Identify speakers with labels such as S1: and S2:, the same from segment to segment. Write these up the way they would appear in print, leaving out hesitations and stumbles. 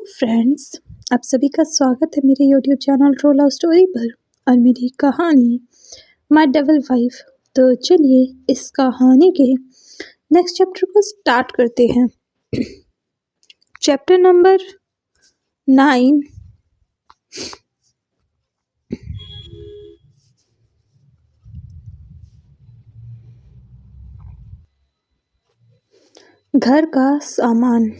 S1: Friends, आप सभी का स्वागत है मेरे YouTube channel true love story पर और मेरी कहानी माय डबल वाइफ। तो चलिए इस कहानी के नेक्स्ट चैप्टर को स्टार्ट करते हैं। Chapter number 9। घर का सामान।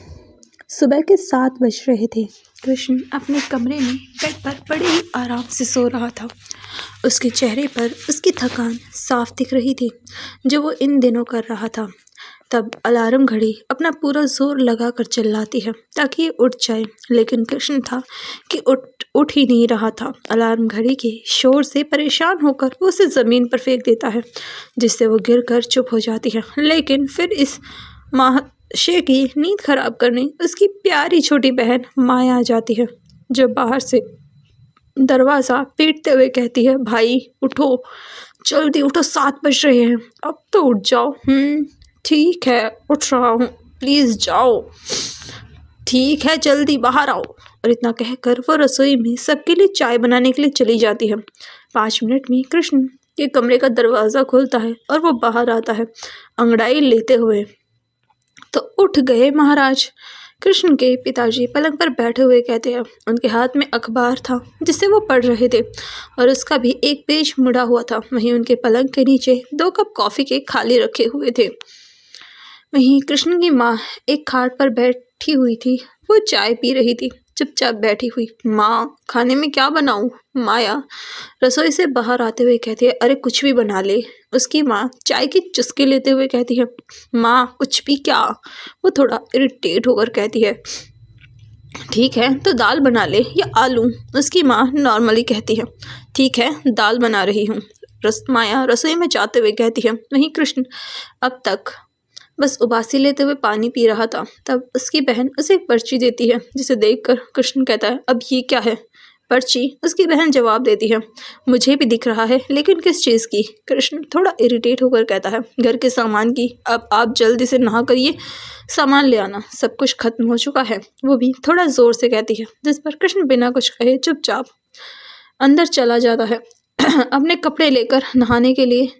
S1: सुबह के 7 बज रहे थे। कृष्ण अपने कमरे में बेड पर बड़े ही आराम से सो रहा था। उसके चेहरे पर उसकी थकान साफ दिख रही थी जो वो इन दिनों कर रहा था। तब अलार्म घड़ी अपना पूरा जोर लगाकर चिल्लाती है ताकि ये उठ जाए, लेकिन कृष्ण था कि उठ ही नहीं रहा था। अलार्म घड़ी के शोर से परेशान होकर वो उसे ज़मीन पर फेंक देता है, जिससे वो गिरकर चुप हो जाती है। लेकिन फिर इस महाशय की नींद खराब करने उसकी प्यारी छोटी बहन माया आ जाती है, जो बाहर से दरवाज़ा पीटते हुए कहती है, भाई उठो, जल्दी उठो, 7 बज रहे हैं, अब तो उठ जाओ। ठीक है, उठ रहा हूँ, प्लीज़ जाओ। ठीक है, जल्दी बाहर आओ। और इतना कहकर वो रसोई में सबके लिए चाय बनाने के लिए चली जाती है। 5 मिनट में कृष्ण के कमरे का दरवाज़ा खुलता है और वो बाहर आता है अंगड़ाई लेते हुए। तो उठ गए महाराज। कृष्ण के पिताजी पलंग पर बैठे हुए कहते हैं। उनके हाथ में अखबार था जिसे वो पढ़ रहे थे और उसका भी एक पेज मुड़ा हुआ था। वहीं उनके पलंग के नीचे 2 कप कॉफ़ी के खाली रखे हुए थे। वहीं कृष्ण की माँ एक खाट पर बैठी हुई थी। वो चाय पी रही थी, चुपचाप बैठी हुई। माँ, खाने में क्या बनाऊँ? माया रसोई से बाहर आते हुए कहती है, अरे कुछ भी बना ले। उसकी माँ चाय की चुस्की लेते हुए कहती है, माँ कुछ भी क्या? वो थोड़ा इरिटेट होकर कहती है, ठीक है तो दाल बना ले या आलू। उसकी माँ नॉर्मली कहती है, ठीक है दाल बना रही हूँ। माया रसोई में जाते हुए कहती है। वहीं कृष्ण अब तक बस उबासी लेते हुए पानी पी रहा था। तब उसकी बहन उसे एक पर्ची देती है, जिसे देखकर कृष्ण कहता है, अब ये क्या है? पर्ची। उसकी बहन जवाब देती है, मुझे भी दिख रहा है, लेकिन किस चीज़ की? कृष्ण थोड़ा इरिटेट होकर कहता है, घर के सामान की। अब आप जल्दी से नहा कर ये सामान ले आना, सब कुछ खत्म हो चुका है। वो भी थोड़ा ज़ोर से कहती है, जिस पर कृष्ण बिना कुछ कहे चुपचाप अंदर चला जाता है अपने कपड़े लेकर नहाने के लिए।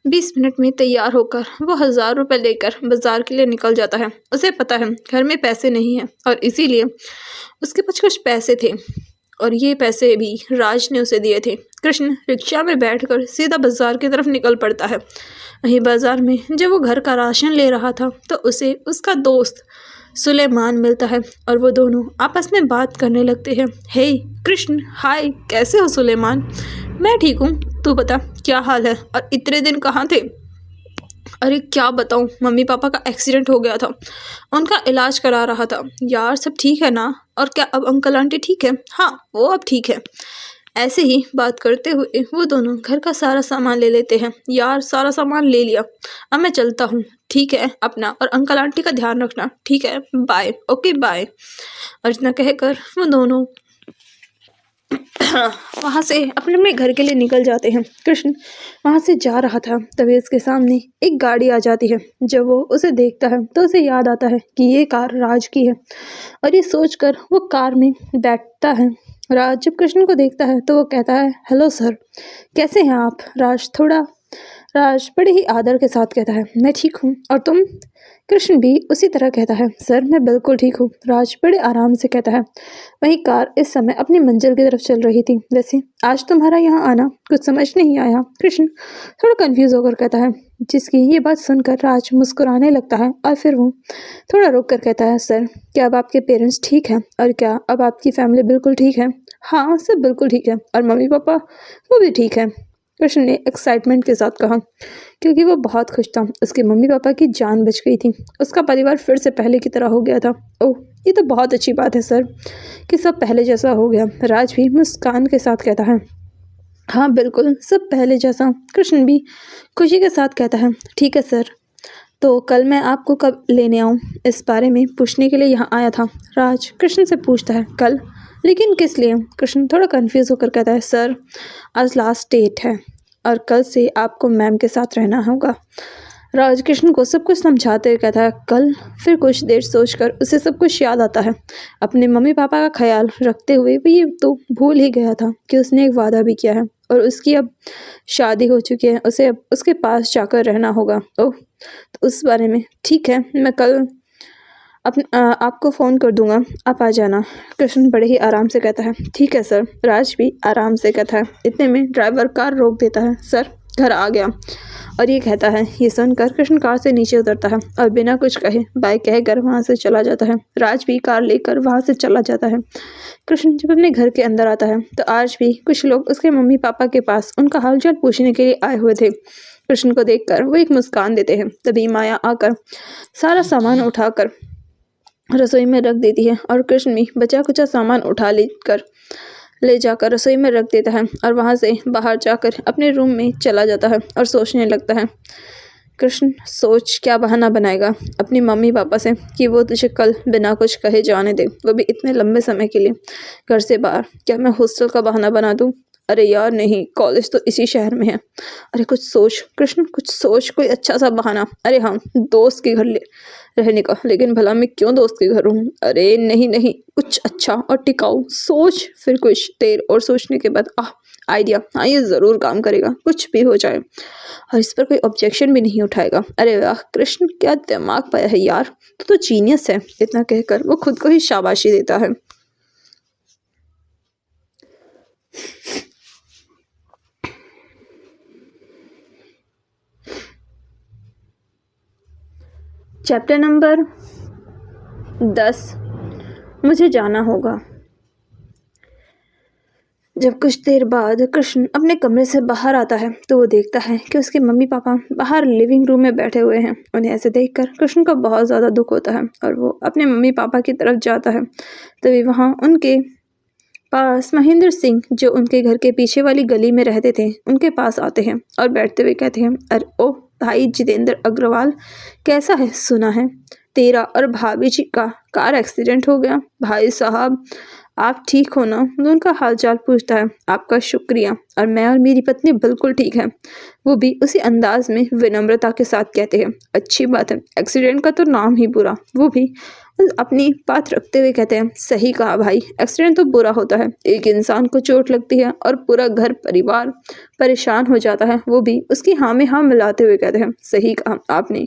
S1: 20 मिनट में तैयार होकर वो 1000 रुपये लेकर बाजार के लिए निकल जाता है। उसे पता है घर में पैसे नहीं हैं और इसीलिए उसके पास कुछ पैसे थे और ये पैसे भी राज ने उसे दिए थे। कृष्ण रिक्शा में बैठकर सीधा बाजार की तरफ निकल पड़ता है। वहीं बाजार में जब वो घर का राशन ले रहा था तो उसे उसका दोस्त सुलेमान मिलता है और वो दोनों आपस में बात करने लगते हैं। हे कृष्ण, हाय, कैसे हो सुलेमान? मैं ठीक हूँ, तू बता क्या हाल है और इतने दिन कहाँ थे? अरे क्या बताऊँ, मम्मी पापा का एक्सीडेंट हो गया था, उनका इलाज करा रहा था। यार सब ठीक है ना? और क्या अब अंकल आंटी ठीक है? हाँ वो अब ठीक है। ऐसे ही बात करते हुए वो दोनों घर का सारा सामान ले लेते हैं। यार सारा सामान ले लिया, अब मैं चलता हूँ। ठीक है, अपना और अंकल आंटी का ध्यान रखना। ठीक है, बाय। Okay bye. और इतना कहकर वो दोनों वहाँ से अपने अपने घर के लिए निकल जाते हैं। कृष्ण वहाँ से जा रहा था तभी उसके सामने एक गाड़ी आ जाती है। जब वो उसे देखता है तो उसे याद आता है कि ये कार राज की है और ये सोचकर वो कार में बैठता है। राज जब कृष्ण को देखता है तो वो कहता है, हेलो सर, कैसे हैं आप? राज बड़े ही आदर के साथ कहता है, मैं ठीक हूँ, और तुम? कृष्ण भी उसी तरह कहता है, सर मैं बिल्कुल ठीक हूँ। राज बड़े आराम से कहता है। वही कार इस समय अपनी मंजिल की तरफ चल रही थी। वैसे आज तुम्हारा यहाँ आना कुछ समझ नहीं आया। कृष्ण थोड़ा कंफ्यूज होकर कहता है, जिसकी ये बात सुनकर राज मुस्कुराने लगता है और फिर वो थोड़ा रुक कर कहता है, सर क्या अब आपके पेरेंट्स ठीक हैं और क्या अब आपकी फैमिली बिल्कुल ठीक है? हाँ सब बिल्कुल ठीक है, और मम्मी पापा वो भी ठीक है। कृष्ण ने एक्साइटमेंट के साथ कहा, क्योंकि वो बहुत खुश था। उसके मम्मी पापा की जान बच गई थी, उसका परिवार फिर से पहले की तरह हो गया था। ओह ये तो बहुत अच्छी बात है सर कि सब पहले जैसा हो गया। राज भी मुस्कान के साथ कहता है, हाँ बिल्कुल सब पहले जैसा। कृष्ण भी खुशी के साथ कहता है, ठीक है सर, तो कल मैं आपको कब लेने आऊँ? इस बारे में पूछने के लिए यहाँ आया था। राज कृष्ण से पूछता है, कल? लेकिन किस लिए? कृष्ण थोड़ा कंफ्यूज होकर कहता है, सर आज लास्ट डेट है और कल से आपको मैम के साथ रहना होगा। राज कृष्ण को सब कुछ समझाते हुए कहता है कल। फिर कुछ देर सोचकर उसे सब कुछ याद आता है। अपने मम्मी पापा का ख्याल रखते हुए वो ये तो भूल ही गया था कि उसने एक वादा भी किया है और उसकी अब शादी हो चुकी है, उसे अब उसके पास जाकर रहना होगा। ओह, तो उस बारे में ठीक है, मैं कल आपको फ़ोन कर दूंगा, आप आ जाना। कृष्ण बड़े ही आराम से कहता है ठीक है सर। राज भी आराम से कहता है। इतने में ड्राइवर कार रोक देता है। सर, घर आ गया। और ये कहता है। ये सुनकर कृष्ण कार से नीचे उतरता है और बिना कुछ कहे बाय कहकर वहाँ से चला जाता है। राज भी कार लेकर वहाँ से चला जाता है। कृष्ण जब अपने घर के अंदर आता है तो आज भी कुछ लोग उसके मम्मी पापा के पास उनका हालचाल पूछने के लिए आए हुए थे। कृष्ण को देखकर वो एक मुस्कान देते हैं। तभी माया आकर सारा सामान उठाकर रसोई में रख देती है और कृष्ण भी बचा कुचा सामान उठा ले जाकर रसोई में रख देता है और वहाँ से बाहर जाकर अपने रूम में चला जाता है और सोचने लगता है। कृष्ण सोच क्या बहाना बनाएगा अपनी मम्मी पापा से कि वो तुझे कल बिना कुछ कहे जाने दे, वो भी इतने लंबे समय के लिए घर से बाहर। क्या मैं हॉस्टल का बहाना बना दूँ? अरे यार नहीं, कॉलेज तो इसी शहर में है। अरे कुछ सोच कृष्ण, कुछ सोच, कोई अच्छा सा बहाना। अरे हाँ, दोस्त के घर रहने का। लेकिन भला मैं क्यों दोस्त के घर रहूँ? अरे नहीं नहीं, कुछ अच्छा और टिकाऊ सोच। फिर कुछ देर और सोचने के बाद आइडिया, हाँ ये ज़रूर काम करेगा, कुछ भी हो जाए और इस पर कोई ऑब्जेक्शन भी नहीं उठाएगा। अरे वाह कृष्ण, क्या दिमाग पाया है यार, तो जीनियस है। इतना कहकर वो खुद को ही शाबाशी देता है। चैप्टर नंबर 10, मुझे जाना होगा। जब कुछ देर बाद कृष्ण अपने कमरे से बाहर आता है तो वो देखता है कि उसके मम्मी पापा बाहर लिविंग रूम में बैठे हुए हैं। उन्हें ऐसे देखकर कृष्ण को बहुत ज़्यादा दुख होता है और वो अपने मम्मी पापा की तरफ जाता है। तभी वहाँ उनके पास महेंद्र सिंह, जो उनके घर के पीछे वाली गली में रहते थे, उनके पास आते हैं और बैठते हुए कहते हैं, अरे ओ भाई जितेंद्र अग्रवाल, कैसा है? सुना है तेरा और भाभी जी का कार एक्सीडेंट हो गया। भाई साहब आप ठीक हो ना? वो उनका हालचाल पूछता है। आपका शुक्रिया, और मैं और मेरी पत्नी बिल्कुल ठीक है। वो भी उसी अंदाज में विनम्रता के साथ कहते हैं, अच्छी बात है, एक्सीडेंट का तो नाम ही बुरा। वो भी अपनी बात रखते हुए कहते हैं, सही कहा भाई, एक्सीडेंट तो बुरा होता है, एक इंसान को चोट लगती है और पूरा घर परिवार परेशान हो जाता है। वो भी उसकी हाँ में हाँ मिलाते हुए कहते हैं, सही कहा आपने।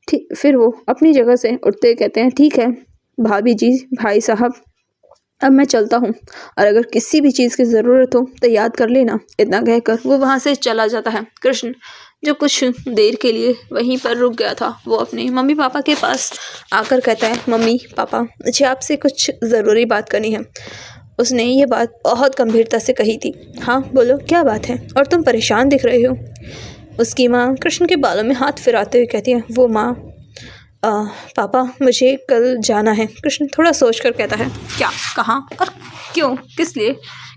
S1: ठीक, फिर वो अपनी जगह से उठते कहते हैं, ठीक है भाभी जी, भाई साहब अब मैं चलता हूँ और अगर किसी भी चीज़ की ज़रूरत हो तो याद कर लेना। इतना कहकर वो वहाँ से चला जाता है। कृष्ण जो कुछ देर के लिए वहीं पर रुक गया था, वो अपने मम्मी पापा के पास आकर कहता है, मम्मी पापा मुझे आपसे कुछ ज़रूरी बात करनी है। उसने ये बात बहुत गंभीरता से कही थी। हाँ बोलो, क्या बात है? और तुम परेशान दिख रहे हो। उसकी माँ कृष्ण के बालों में हाथ फिराते हुए कहती है, वो माँ पापा मुझे कल जाना है। कृष्ण थोड़ा सोचकर कहता है, क्या, कहाँ और क्यों, किस लिए,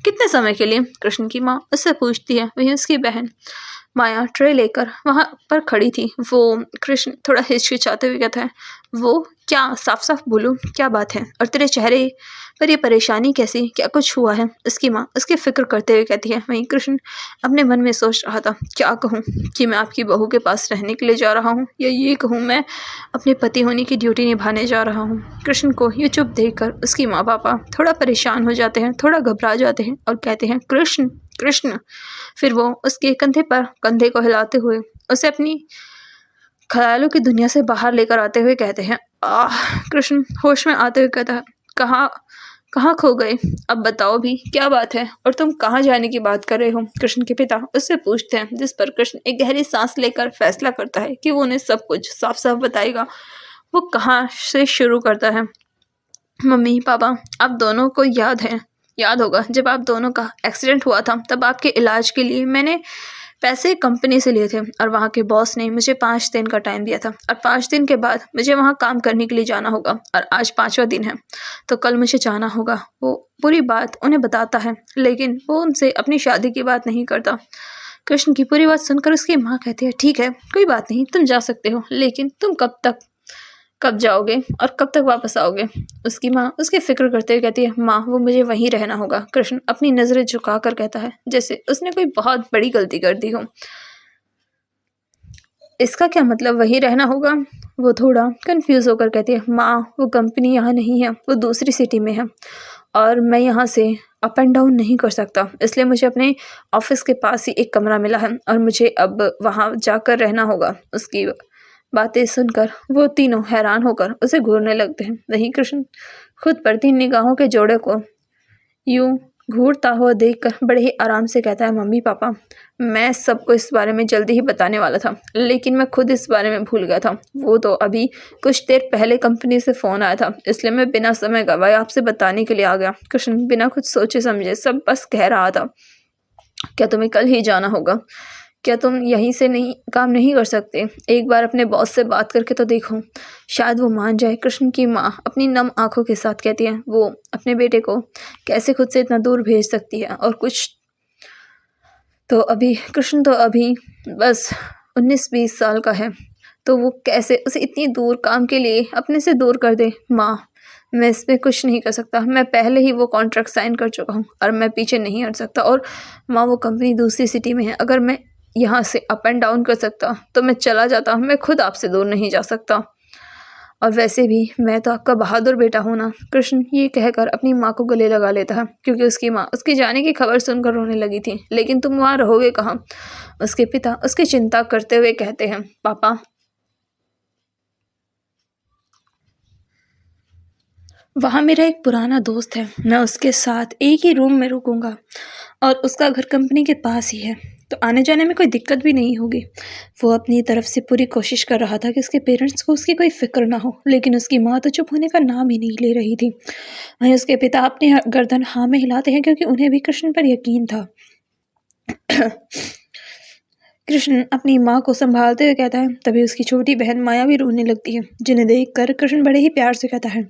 S1: कितने समय के लिए? कृष्ण की माँ उससे पूछती है। वहीं उसकी बहन माया ट्रे लेकर वहाँ पर खड़ी थी। वो कृष्ण थोड़ा हिचकिचाते हुए कहता है, वो क्या, साफ साफ बोलो क्या बात है, और तेरे चेहरे पर ये परेशानी कैसी, क्या कुछ हुआ है? उसकी माँ उसकी फिक्र करते हुए कहती है। वहीं कृष्ण अपने मन में सोच रहा था, क्या कहूँ कि मैं आपकी बहू के पास रहने के लिए जा रहा हूँ, या ये कहूँ मैं अपने पति होने की ड्यूटी निभाने जा रहा हूँ। कृष्ण को ये चुप देखकर उसकी माँ पापा थोड़ा परेशान हो जाते हैं, थोड़ा घबरा जाते हैं और कहते हैं, कृष्ण कृष्ण। फिर वो उसके कंधे पर कंधे को हिलाते हुए उसे अपनी ख्यालों की दुनिया से बाहर लेकर आते हुए कहते हैं, कृष्ण होश में आते हुए कहता है, कहाँ खो गए? अब बताओ भी क्या बात है, और तुम कहाँ जाने की बात कर रहे हो? कृष्ण के पिता उससे पूछते हैं, जिस पर कृष्ण एक गहरी सांस लेकर फैसला करता है कि वो उन्हें सब कुछ साफ साफ बताएगा। वो कहाँ से शुरू करता है, मम्मी पापा आप दोनों को याद होगा जब आप दोनों का एक्सीडेंट हुआ था, तब आपके इलाज के लिए मैंने पैसे कंपनी से लिए थे और वहाँ के बॉस ने मुझे 5 दिन का टाइम दिया था और 5 दिन के बाद मुझे वहाँ काम करने के लिए जाना होगा और आज 5वां दिन है, तो कल मुझे जाना होगा। वो पूरी बात उन्हें बताता है, लेकिन वो उनसे अपनी शादी की बात नहीं करता। कृष्ण की पूरी बात सुनकर उसकी माँ कहती है, ठीक है कोई बात नहीं, तुम जा सकते हो, लेकिन तुम कब जाओगे और कब तक वापस आओगे? उसकी माँ उसकी फिक्र करते हुए कहती है, माँ वो मुझे वहीं रहना होगा। कृष्ण अपनी नज़रें झुकाकर कहता है, जैसे उसने कोई बहुत बड़ी गलती कर दी हो। इसका क्या मतलब वहीं रहना होगा? वो थोड़ा कंफ्यूज होकर कहती है, माँ वो कंपनी यहाँ नहीं है, वो दूसरी सिटी में है और मैं यहाँ से अप एंड डाउन नहीं कर सकता, इसलिए मुझे अपने ऑफिस के पास ही एक कमरा मिला है और मुझे अब वहाँ जाकर रहना होगा। उसकी बातें सुनकर वो तीनों हैरान होकर उसे घूरने लगते हैं। वहीं कृष्ण खुद पर 3 निगाहों के जोड़े को यूं घूरता हुआ देखकर बड़े ही आराम से कहता है, मम्मी पापा मैं सबको इस बारे में जल्दी ही बताने वाला था, लेकिन मैं खुद इस बारे में भूल गया था। वो तो अभी कुछ देर पहले कंपनी से फ़ोन आया था, इसलिए मैं बिना समय गवाए आपसे बताने के लिए आ गया। कृष्ण बिना कुछ सोचे समझे सब बस कह रहा था, क्या तुम्हें कल ही जाना होगा? क्या तुम यहीं से नहीं काम नहीं कर सकते? एक बार अपने बॉस से बात करके तो देखो, शायद वो मान जाए। कृष्ण की माँ अपनी नम आंखों के साथ कहती है, वो अपने बेटे को कैसे खुद से इतना दूर भेज सकती है? और कृष्ण तो अभी बस 19-20 साल का है, तो वो कैसे उसे इतनी दूर काम के लिए अपने से दूर कर दे? माँ मैं इसमें कुछ नहीं कर सकता, मैं पहले ही वो कॉन्ट्रैक्ट साइन कर चुका हूँ और मैं पीछे नहीं हट सकता। और माँ वो कंपनी दूसरी सिटी में है, अगर मैं यहाँ से अप एंड डाउन कर सकता तो मैं चला जाता, मैं खुद आपसे दूर नहीं जा सकता। और वैसे भी मैं तो आपका बहादुर बेटा हूँ ना। कृष्ण ये कहकर अपनी माँ को गले लगा लेता है, क्योंकि उसकी माँ उसके जाने की खबर सुनकर रोने लगी थी। लेकिन तुम वहाँ रहोगे कहाँ? उसके पिता उसकी चिंता करते हुए कहते हैं, पापा वहाँ मेरा एक पुराना दोस्त है, मैं उसके साथ एक ही रूम में रुकूंगा और उसका घर कंपनी के पास ही है, तो आने जाने में कोई दिक्कत भी नहीं होगी। वो अपनी तरफ से पूरी कोशिश कर रहा था कि उसके पेरेंट्स को उसकी कोई फिक्र ना हो, लेकिन उसकी माँ तो चुप होने का नाम ही नहीं ले रही थी। वहीं उसके पिता अपनी गर्दन हाँ में हिलाते हैं, क्योंकि उन्हें भी कृष्ण पर यकीन था। कृष्ण अपनी माँ को संभालते हुए कहता है, तभी उसकी छोटी बहन माया भी रोने लगती है, जिन्हें देखकर कृष्ण बड़े ही प्यार से कहता है,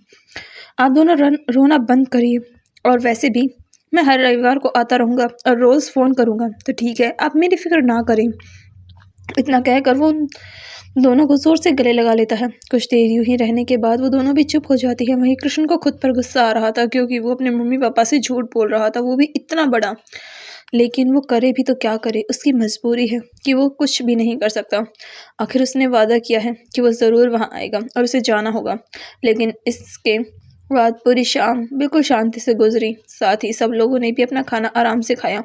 S1: आप दोनों रोना बंद करिए, और वैसे भी मैं हर रविवार को आता रहूँगा और रोज़ फ़ोन करूँगा, तो ठीक है, आप मेरी फिक्र ना करें। इतना कहकर वो दोनों को जोर से गले लगा लेता है। कुछ देर यूं ही रहने के बाद वो दोनों भी चुप हो जाती है। वहीं कृष्ण को खुद पर गुस्सा आ रहा था, क्योंकि वो अपने मम्मी पापा से झूठ बोल रहा था, वो भी इतना बड़ा। लेकिन वो करे भी तो क्या करे, उसकी मजबूरी है कि वो कुछ भी नहीं कर सकता। आखिर उसने वादा किया है कि वो ज़रूर वहाँ आएगा और उसे जाना होगा। लेकिन इसके बाद पूरी शाम बिल्कुल शांति से गुजरी। साथ ही सब लोगों ने भी अपना खाना आराम से खाया,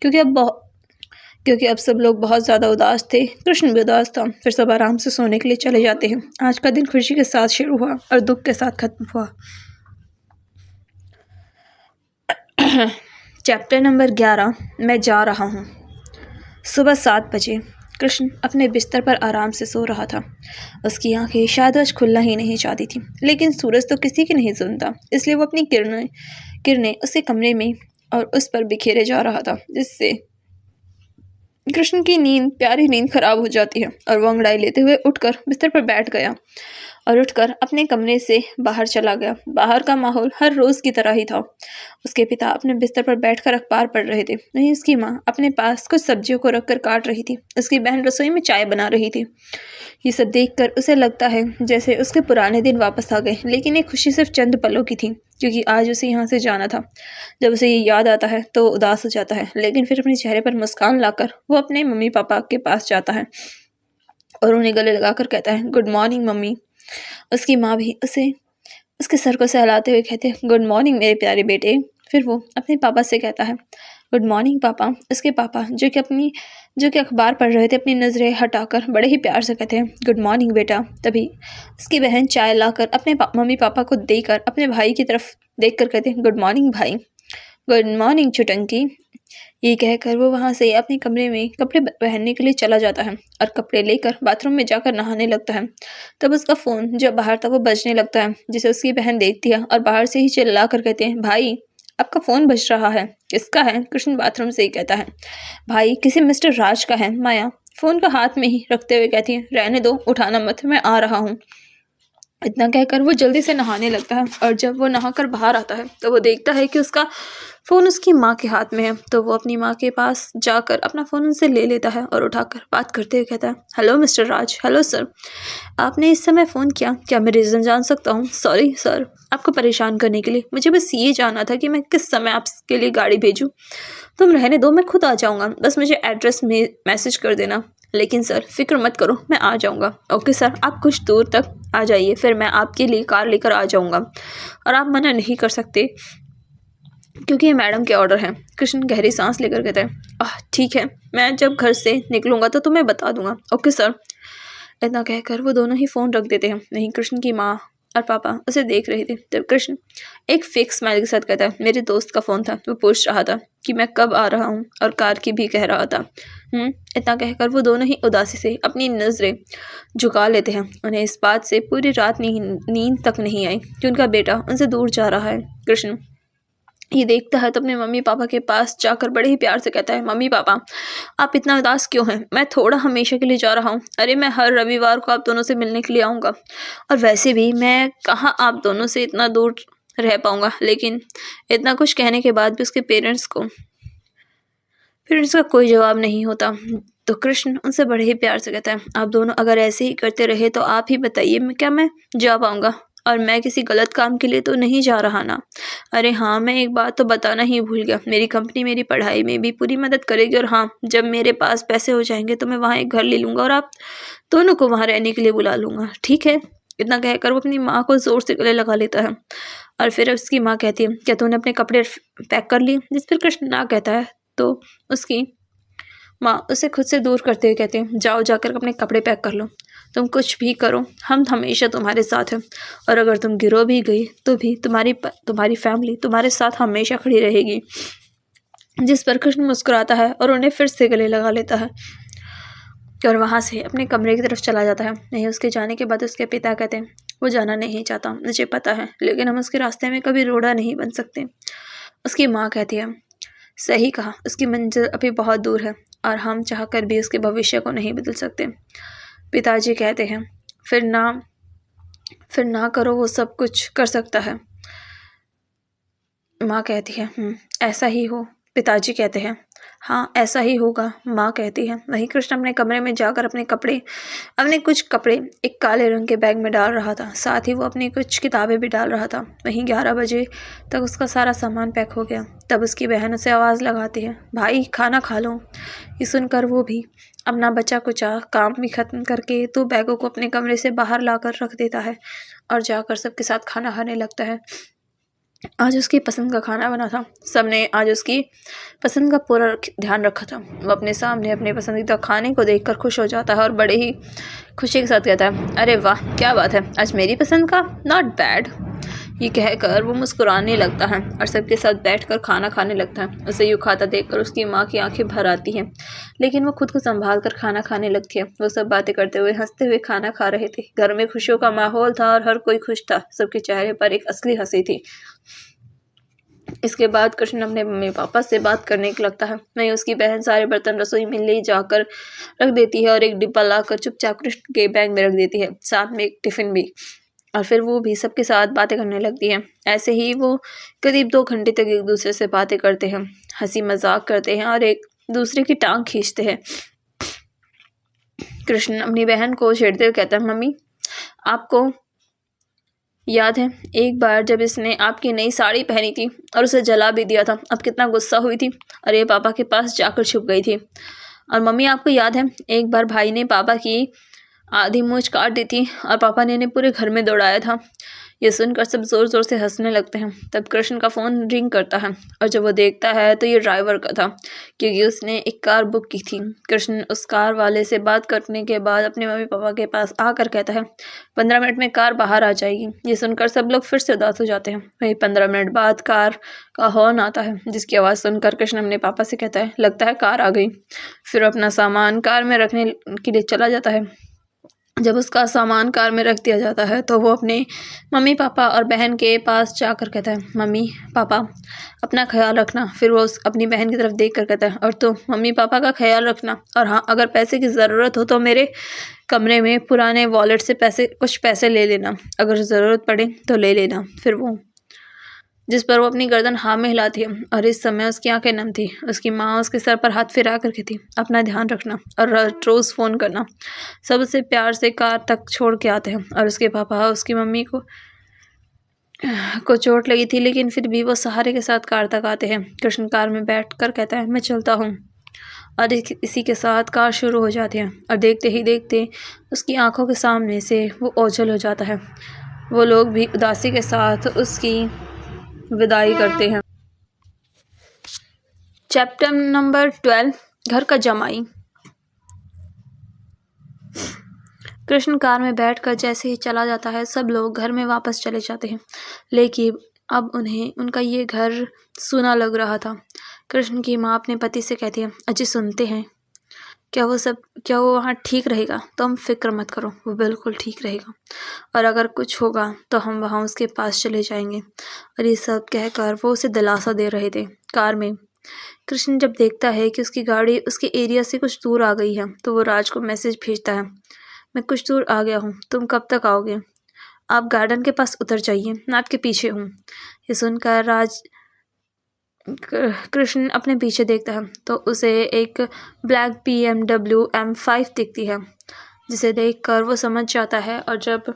S1: क्योंकि अब सब लोग बहुत ज़्यादा उदास थे। कृष्ण भी उदास था। फिर सब आराम से सोने के लिए चले जाते हैं। आज का दिन खुशी के साथ शुरू हुआ और दुख के साथ खत्म हुआ। चैप्टर नंबर 11, मैं जा रहा हूँ। सुबह 7 बजे कृष्ण अपने बिस्तर पर आराम से सो रहा था। उसकी आंखें शायद खुलना ही नहीं चाहती थी, लेकिन सूरज तो किसी की नहीं सुनता, इसलिए वो अपनी किरणें उसके कमरे में और उस पर बिखेरे जा रहा था, जिससे कृष्ण की प्यारी नींद खराब हो जाती है और वो अंगड़ाई लेते हुए उठकर बिस्तर पर बैठ गया और उठकर अपने कमरे से बाहर चला गया। बाहर का माहौल हर रोज की तरह ही था। उसके पिता अपने बिस्तर पर बैठकर अखबार पढ़ रहे थे। वहीं उसकी माँ अपने पास कुछ सब्जियों को रखकर काट रही थी। उसकी बहन रसोई में चाय बना रही थी। ये सब देखकर उसे लगता है जैसे उसके पुराने दिन वापस आ गए, लेकिन ये खुशी सिर्फ चंद पलों की थी, क्योंकि आज उसे यहाँ से जाना था। जब उसे ये याद आता है तो उदास हो जाता है, लेकिन फिर अपने चेहरे पर मुस्कान लाकर वो अपने मम्मी पापा के पास जाता है और उन्हें गले लगाकर कहता है, गुड मॉर्निंग मम्मी। उसकी माँ भी उसे उसके सर को सहलाते हुए कहते हैं, गुड मॉर्निंग मेरे प्यारे बेटे। फिर वो अपने पापा से कहता है, गुड मॉर्निंग पापा। उसके पापा जो कि अखबार पढ़ रहे थे, अपनी नज़रें हटाकर बड़े ही प्यार से कहते हैं, गुड मॉर्निंग बेटा। तभी उसकी बहन चाय लाकर अपने मम्मी पापा को देकर अपने भाई की तरफ देखकर कहते हैं, गुड मॉर्निंग भाई। गुड मॉर्निंग छुटंकी। ये कहकर वो वहाँ से अपने कमरे में कपड़े पहनने के लिए चला जाता है और कपड़े लेकर बाथरूम में जाकर नहाने लगता है। तब उसका फ़ोन जो बाहर था वो बजने लगता है, जिसे उसकी बहन देखती है और बाहर से ही चिल्ला कर कहते हैं, भाई आपका फ़ोन बज रहा है। किसका है? कृष्ण बाथरूम से ही कहता है, भाई किसी मिस्टर राज का है। माया फ़ोन का हाथ में ही रखते हुए कहती है, रहने दो, उठाना मत, मैं आ रहा हूँ। इतना कहकर वो जल्दी से नहाने लगता है और जब वो नहाकर बाहर आता है तो वो देखता है कि उसका फ़ोन उसकी माँ के हाथ में है। तो वो अपनी माँ के पास जाकर अपना फ़ोन उनसे ले लेता है और उठाकर बात करते हुए कहता है, हेलो मिस्टर राज। हेलो सर, आपने इस समय फ़ोन किया, क्या मैं रीज़न जान सकता हूँ? सॉरी सर आपको परेशान करने के लिए, मुझे बस ये जानना था कि मैं किस समय आपके लिए गाड़ी भेजूँ। तुम रहने दो, मैं खुद आ जाऊँगा, बस मुझे एड्रेस में मैसेज कर देना। लेकिन सर फिक्र मत करो, मैं आ जाऊँगा। ओके सर, आप कुछ दूर तक आ जाइए, फिर मैं आपके लिए कार लेकर आ जाऊँगा और आप मना नहीं कर सकते क्योंकि ये मैडम के ऑर्डर हैं। कृष्ण गहरी सांस लेकर कहता है, ठीक है, मैं जब घर से निकलूँगा तो तुम्हें बता दूँगा। Okay sir. इतना कहकर वो दोनों ही फ़ोन रख देते हैं। नहीं, कृष्ण की माँ और पापा उसे देख रहे थे। तब कृष्ण एक फेक स्माइल के साथ कहता है, मेरे दोस्त का फ़ोन था, वो पूछ रहा था कि मैं कब आ रहा हूँ और कार की भी कह रहा था। इतना कहकर वो दोनों ही उदासी से अपनी नज़रें झुका लेते हैं। उन्हें इस बात से पूरी रात नींद तक नहीं आई कि उनका बेटा उनसे दूर जा रहा है। कृष्ण ये देखता है तो अपने मम्मी पापा के पास जाकर बड़े ही प्यार से कहता है, मम्मी पापा आप इतना उदास क्यों हैं? मैं थोड़ा हमेशा के लिए जा रहा हूँ। अरे मैं हर रविवार को आप दोनों से मिलने के लिए आऊँगा और वैसे भी मैं कहाँ आप दोनों से इतना दूर रह पाऊँगा। लेकिन इतना कुछ कहने के बाद भी उसके पेरेंट्स का कोई जवाब नहीं होता। तो कृष्ण उनसे बड़े ही प्यार से कहता है, आप दोनों अगर ऐसे ही करते रहे तो आप ही बताइए क्या मैं जा पाऊँगा? और मैं किसी गलत काम के लिए तो नहीं जा रहा ना? अरे हाँ, मैं एक बात तो बताना ही भूल गया, मेरी कंपनी मेरी पढ़ाई में भी पूरी मदद करेगी और हाँ, जब मेरे पास पैसे हो जाएंगे तो मैं वहाँ एक घर ले लूँगा और आप दोनों को वहाँ रहने के लिए बुला लूँगा, ठीक है? इतना कहकर वो अपनी माँ को ज़ोर से गले लगा लेता है और फिर उसकी माँ कहती है, क्या तूने अपने कपड़े पैक कर लिए? जिस पर कृष्ण ना कहता है तो उसकी माँ उसे खुद से दूर करते हुए कहते हैं, जाओ जाकर अपने कपड़े पैक कर लो, तुम कुछ भी करो, हम हमेशा तुम्हारे साथ हैं और अगर तुम गिरो भी गई तो भी तुम्हारी फैमिली तुम्हारे साथ हमेशा खड़ी रहेगी। जिस पर कृष्ण मुस्कुराता है और उन्हें फिर से गले लगा लेता है और वहाँ से अपने कमरे की तरफ चला जाता है। नहीं, उसके जाने के बाद उसके पिता कहते हैं, वो जाना नहीं चाहता, मुझे पता है, लेकिन हम उसके रास्ते में कभी रोड़ा नहीं बन सकते। उसकी माँ कहती है, सही कहा, उसकी मंजिल अभी बहुत दूर है और हम चाहकर भी उसके भविष्य को नहीं बदल सकते। पिताजी कहते हैं, फिर ना करो, वो सब कुछ कर सकता है। माँ कहती है, ऐसा ही हो। पिताजी कहते हैं, हाँ ऐसा ही होगा। माँ कहती है। वहीं कृष्ण अपने कमरे में जाकर अपने कुछ कपड़े एक काले रंग के बैग में डाल रहा था, साथ ही वो अपनी कुछ किताबें भी डाल रहा था। वहीं 11 बजे तक उसका सारा सामान पैक हो गया। तब उसकी बहन उसे आवाज़ लगाती है, भाई खाना खा लो। ये सुनकर वो भी अपना बचा कुचा काम भी ख़त्म करके तो बैगों को अपने कमरे से बाहर लाकर रख देता है और जाकर सबके साथ खाना खाने लगता है। आज उसकी पसंद का खाना बना था। सबने आज उसकी पसंद का पूरा ध्यान रखा था। वो अपने सामने अपने पसंदीदा खाने को देखकर खुश हो जाता है और बड़े ही खुशी के साथ कहता है, अरे वाह क्या बात है, आज मेरी पसंद का, नॉट बैड। ये कहकर वो मुस्कुराने लगता है और सबके साथ बैठकर खाना खाने लगता है। उसे यूँ खाता देखकर उसकी माँ की आंखें भर आती हैं, लेकिन वो खुद को संभाल कर खाना खाने लगती है। वो सब बातें करते हुए हंसते हुए खाना खा रहे थे। घर में खुशियों का माहौल था और हर कोई खुश था। सबके चेहरे पर एक असली हंसी थी। इसके बाद कृष्ण अपने मम्मी पापा से बात करने के लगता है। वहीं उसकी बहन सारे बर्तन रसोई में ले जाकर रख देती है और एक डिब्बा लाकर चुपचाप कृष्ण के बैग में रख देती है, साथ में एक टिफिन भी। और फिर वो भी सबके साथ बातें करने लगती है। ऐसे ही वो करीब 2 घंटे तक एक दूसरे से बातें करते हैं, हंसी मजाक करते हैं और एक दूसरे की टांग खींचते हैं। कृष्ण अपनी बहन को छेड़ते हुए कहता है, मम्मी आपको याद है एक बार जब इसने आपकी नई साड़ी पहनी थी और उसे जला भी दिया था, अब कितना गुस्सा हुई थी और ये पापा के पास जाकर छुप गई थी। और मम्मी आपको याद है एक बार भाई ने पापा की आधी मूंछ काट दी थी और पापा ने इन्हें पूरे घर में दौड़ाया था। ये सुनकर सब ज़ोर ज़ोर से हंसने लगते हैं। तब कृष्ण का फ़ोन रिंग करता है और जब वो देखता है तो ये ड्राइवर का था, क्योंकि उसने एक कार बुक की थी। कृष्ण उस कार वाले से बात करने के बाद अपने मम्मी पापा के पास आकर कहता है, 15 मिनट में कार बाहर आ जाएगी। ये सुनकर सब लोग फिर से उदास हो जाते हैं। वहीं 15 मिनट बाद कार का हॉर्न आता है, जिसकी आवाज़ सुनकर कृष्ण अपने पापा से कहता है, लगता है कार आ गई। फिर अपना सामान कार में रखने के लिए चला जाता है। जब उसका सामान कार में रख दिया जाता है तो वो अपने मम्मी पापा और बहन के पास जाकर कहता है, मम्मी पापा अपना ख्याल रखना। फिर वो अपनी बहन की तरफ देख कर कहता है, और तो मम्मी पापा का ख्याल रखना, और हाँ अगर पैसे की ज़रूरत हो तो मेरे कमरे में पुराने वॉलेट से कुछ पैसे ले लेना, अगर ज़रूरत पड़े तो ले लेना। फिर वो जिस पर वो अपनी गर्दन हाँ में हिलाती है और इस समय उसकी आंखें नम थी। उसकी माँ उसके सर पर हाथ फिरा कर कहती, अपना ध्यान रखना और रोज़ फ़ोन करना। सब उसे प्यार से कार तक छोड़ के आते हैं और उसके पापा उसकी मम्मी को चोट लगी थी, लेकिन फिर भी वो सहारे के साथ कार तक आते हैं। कृष्ण कार में बैठ कर कहता है, मैं चलता हूँ। और इसी के साथ कार शुरू हो जाती है और देखते ही देखते उसकी आंखों के सामने से वो ओझल हो जाता है। वो लोग भी उदासी के साथ उसकी विदाई करते हैं। चैप्टर नंबर 12, घर का जमाई। कृष्ण कार में बैठकर जैसे ही चला जाता है, सब लोग घर में वापस चले जाते हैं, लेकिन अब उन्हें उनका ये घर सूना लग रहा था। कृष्ण की माँ अपने पति से कहती है, अजी सुनते हैं, क्या वो वहाँ ठीक रहेगा? तुम फिक्र मत करो, वो बिल्कुल ठीक रहेगा, और अगर कुछ होगा तो हम वहाँ उसके पास चले जाएंगे। और ये सब कहकर वो उसे दिलासा दे रहे थे। कार में कृष्ण जब देखता है कि उसकी गाड़ी उसके एरिया से कुछ दूर आ गई है, तो वो राज को मैसेज भेजता है, मैं कुछ दूर आ गया हूँ, तुम कब तक आओगे? आप गार्डन के पास उतर जाइए, मैं आपके पीछे हूँ। ये सुनकर कृष्ण अपने पीछे देखता है तो उसे एक ब्लैक BMW M5 दिखती है, जिसे देखकर वो समझ जाता है। और जब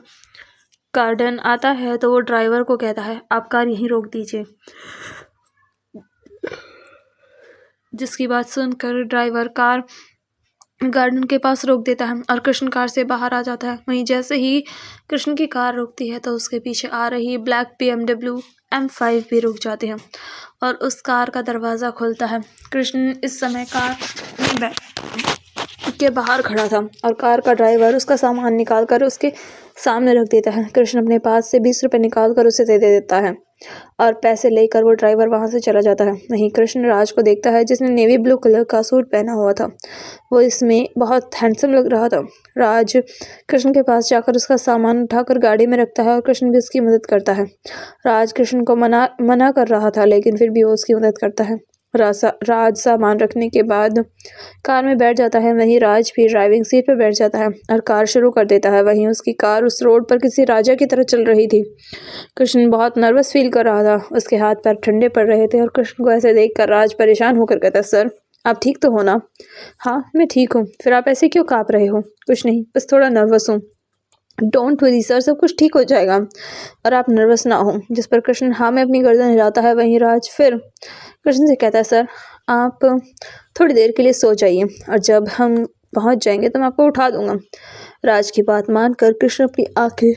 S1: गार्डन आता है तो वो ड्राइवर को कहता है, आप कार यहीं रोक दीजिए। जिसकी बात सुनकर ड्राइवर कार गार्डन के पास रोक देता है और कृष्ण कार से बाहर आ जाता है। वहीं जैसे ही कृष्ण की कार रुकती है तो उसके पीछे आ रही ब्लैक BMW M5 भी रुक जाते हैं और उस कार का दरवाज़ा खुलता है। कृष्ण इस समय कार में के बाहर खड़ा था और कार का ड्राइवर उसका सामान निकाल कर उसके सामने रख देता है। कृष्ण अपने पास से 20 रुपये निकाल कर उसे दे देता है और पैसे लेकर वो ड्राइवर वहाँ से चला जाता है। वहीं कृष्ण राज को देखता है, जिसने नेवी ब्लू कलर का सूट पहना हुआ था। वो इसमें बहुत हैंडसम लग रहा था। राज कृष्ण के पास जाकर उसका सामान उठाकर गाड़ी में रखता है और कृष्ण भी उसकी मदद करता है। राज कृष्ण को मना कर रहा था, लेकिन फिर भी वो उसकी मदद करता है। राज सामान रखने के बाद कार में बैठ जाता है। वहीं राज भी ड्राइविंग सीट पर बैठ जाता है और कार शुरू कर देता है। वहीं उसकी कार उस रोड पर किसी राजा की तरह चल रही थी। कृष्ण बहुत नर्वस फील कर रहा था, उसके हाथ पैर ठंडे पड़ रहे थे और कृष्ण को ऐसे देखकर राज परेशान होकर कहता, सर आप ठीक तो हो ना? हाँ मैं ठीक हूँ। फिर आप ऐसे क्यों काँप रहे हो? कुछ नहीं, बस थोड़ा नर्वस हूँ। डोंट वरी सर, सब कुछ ठीक हो जाएगा और आप नर्वस ना हो। जिस पर कृष्ण हाँ में अपनी गर्दन हिलाता है। वहीं राज फिर कृष्ण से कहता है, सर आप थोड़ी देर के लिए सो जाइए और जब हम पहुंच जाएंगे तो मैं आपको उठा दूंगा। राज की बात मानकर कृष्ण अपनी आंखें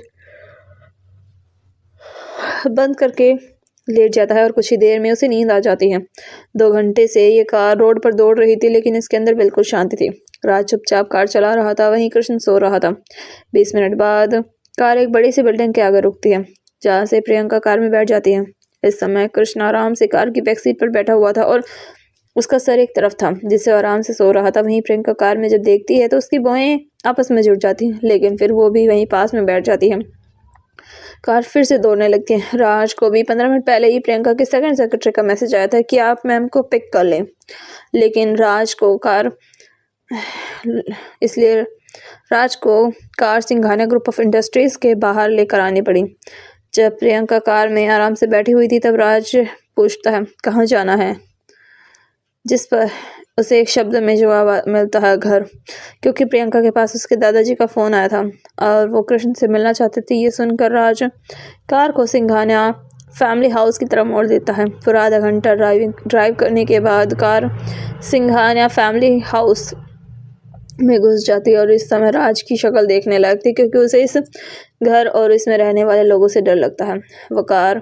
S1: बंद करके लेट जाता है और कुछ ही देर में उसे नींद आ जाती है। 2 घंटे से ये कार रोड पर दौड़ रही थी, लेकिन इसके अंदर बिल्कुल शांति थी। राज चुपचाप कार चला रहा था, वहीं कृष्ण सो रहा था। 20 मिनट बाद कार एक बड़ी सी बिल्डिंग के आगे रुकती है, जहाँ से प्रियंका कार में बैठ जाती है। इस समय कृष्ण आराम से कार की बैक सीट पर बैठा हुआ था और उसका सर एक तरफ था, जिससे आराम से सो रहा था। वहीं प्रियंका कार में जब देखती है तो उसकी भौहें आपस में जुड़ जाती हैं, लेकिन फिर वो भी वहीं पास में बैठ जाती है। कार फिर से दौड़ने लगती है। राज को भी 15 मिनट पहले ही प्रियंका के सेकंड सेक्रेटरी का मैसेज आया था कि आप मैम को पिक कर लें, लेकिन राज को car Singhania group of industries के बाहर लेकर आनी पड़ी। जब प्रियंका कार में आराम से बैठी हुई थी तब राज पूछता है, कहाँ जाना है? जिस पर उसे एक शब्द में जवाब मिलता है, घर, क्योंकि प्रियंका के पास उसके दादाजी का फ़ोन आया था और वो कृष्ण से मिलना चाहते थे। ये सुनकर राज कार को सिंघानिया फैमिली हाउस की तरफ मोड़ देता है। फिर आधा घंटा ड्राइव करने के बाद कार सिंघानिया फैमिली हाउस में घुस जाती है और इस समय राज की शक्ल देखने लगती, क्योंकि उसे इस घर और इसमें रहने वाले लोगों से डर लगता है। वो कार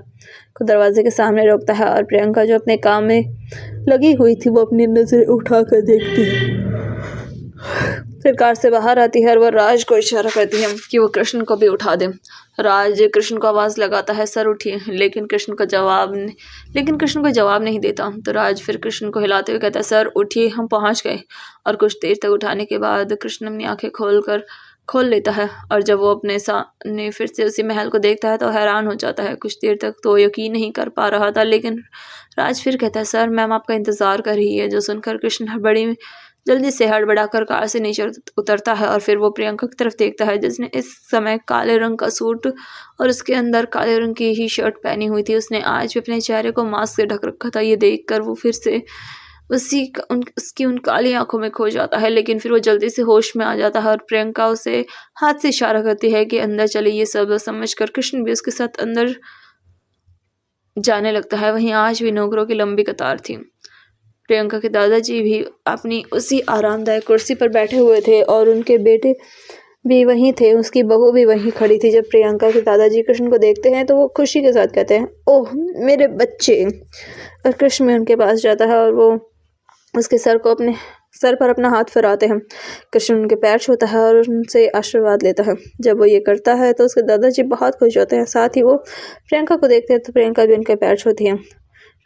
S1: को दरवाजे के सामने रोकता है और प्रियंका जो अपने काम में लगी हुई थी वो अपनी नजर उठाकर देखती है। फिर कार से बाहर आती है और वो राज को इशारा करती है कि वो कृष्ण को भी उठा दे। राज कृष्ण को आवाज़ लगाता है, सर उठिए, लेकिन कृष्ण को जवाब नहीं देता। तो राज फिर कृष्ण को हिलाते हुए कहता है, सर उठिए, हम पहुंच गए। और कुछ देर तक उठाने के बाद कृष्ण अपनी आंखें खोल लेता है और जब वो अपने सामने फिर से उसी महल को देखता है तो हैरान हो जाता है। कुछ देर तक तो यकीन नहीं कर पा रहा था, लेकिन राज फिर कहता है, सर मैम आपका इंतज़ार कर रही है। जो सुनकर कृष्ण बड़ी जल्दी से हड़बड़ाकर कार से नीचे उतरता है और फिर वो प्रियंका की तरफ देखता है, जिसने इस समय काले रंग का सूट और उसके अंदर काले रंग की ही शर्ट पहनी हुई थी। उसने आज भी अपने चेहरे को मास्क से ढक रखा था। ये देखकर वो फिर से उसकी उन काली आंखों में खो जाता है, लेकिन फिर वो जल्दी से होश में आ जाता है और प्रियंका उसे हाथ से इशारा करती है कि अंदर चले। ये सब समझकर कृष्ण भी उसके साथ अंदर जाने लगता है। वहीं आज भी नौकरों की लंबी कतार थी। प्रियंका के दादाजी भी अपनी उसी आरामदायक कुर्सी पर बैठे हुए थे और उनके बेटे भी वहीं थे, उसकी बहू भी वहीं खड़ी थी। जब प्रियंका के दादाजी कृष्ण को देखते हैं तो वो खुशी के साथ कहते हैं, ओह मेरे बच्चे। और कृष्ण में उनके पास जाता है और वो उसके सर पर अपना हाथ फिराते हैं। कृष्ण उनके पैर छूता है और उनसे आशीर्वाद लेता है। जब वो ये करता है तो उसके दादाजी बहुत खुश होते हैं। साथ ही वो प्रियंका को देखते हैं तो प्रियंका भी उनके पैर छूती है।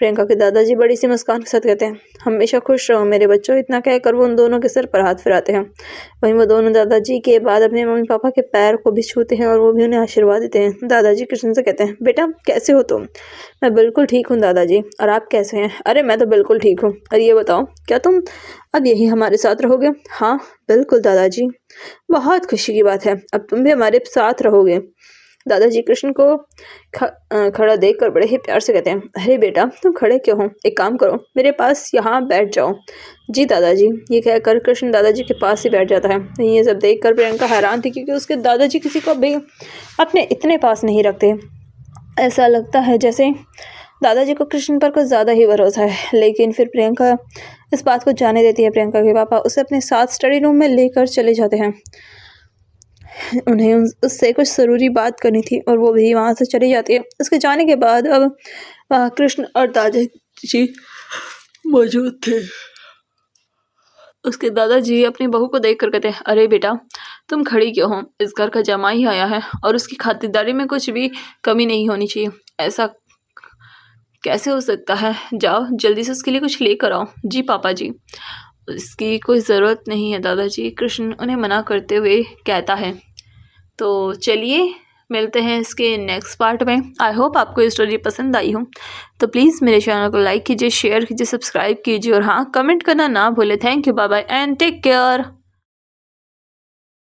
S1: प्रियंका के दादाजी बड़ी सी मुस्कान के साथ कहते हैं, हमेशा खुश रहो मेरे बच्चों। इतना कहकर वो उन दोनों के सर पर हाथ फिराते हैं। वहीं वो दोनों दादाजी के बाद अपने मम्मी पापा के पैर को भी छूते हैं और वो भी उन्हें आशीर्वाद देते हैं। दादाजी कृष्ण से कहते हैं, बेटा कैसे हो तुम? मैं बिल्कुल ठीक हूँ दादाजी, और आप कैसे हैं? अरे मैं तो बिल्कुल ठीक हूँ। और ये बताओ, क्या तुम अब यही हमारे साथ रहोगे? हाँ बिल्कुल दादाजी, बहुत खुशी की बात है, अब तुम भी हमारे साथ रहोगे। दादाजी कृष्ण को खड़ा देखकर बड़े ही प्यार से कहते हैं, अरे बेटा तुम खड़े क्यों हो? एक काम करो, मेरे पास यहाँ बैठ जाओ। जी दादाजी। ये कहकर कृष्ण दादाजी के पास ही बैठ जाता है। ये सब देखकर प्रियंका हैरान थी, क्योंकि उसके दादाजी किसी को भी अपने इतने पास नहीं रखते। ऐसा लगता है जैसे दादाजी को कृष्ण पर कुछ ज़्यादा ही भरोसा है। लेकिन फिर प्रियंका इस बात को जाने देती है। प्रियंका के पापा उसे अपने साथ स्टडी रूम में लेकर चले जाते हैं। उन्हें उससे कुछ ज़रूरी बात करनी थी और वो भी वहाँ से चली जाती है। उसके जाने के बाद अब वहाँ कृष्ण और दादाजी मौजूद थे। उसके दादाजी अपनी बहू को देख कर कहते हैं, अरे बेटा तुम खड़ी क्यों हो? इस घर का जमाई आया है और उसकी खातिरदारी में कुछ भी कमी नहीं होनी चाहिए। ऐसा कैसे हो सकता है? जाओ जल्दी से उसके लिए कुछ लेकर आओ। जी पापा जी। इसकी कोई ज़रूरत नहीं है दादाजी, कृष्ण उन्हें मना करते हुए कहता है। तो चलिए मिलते हैं इसके नेक्स्ट पार्ट में। आई होप आपको ये स्टोरी पसंद आई हो, तो प्लीज़ मेरे चैनल को लाइक कीजिए, शेयर कीजिए, सब्सक्राइब कीजिए और हाँ कमेंट करना ना भूलें। Thank you, bye bye and take care.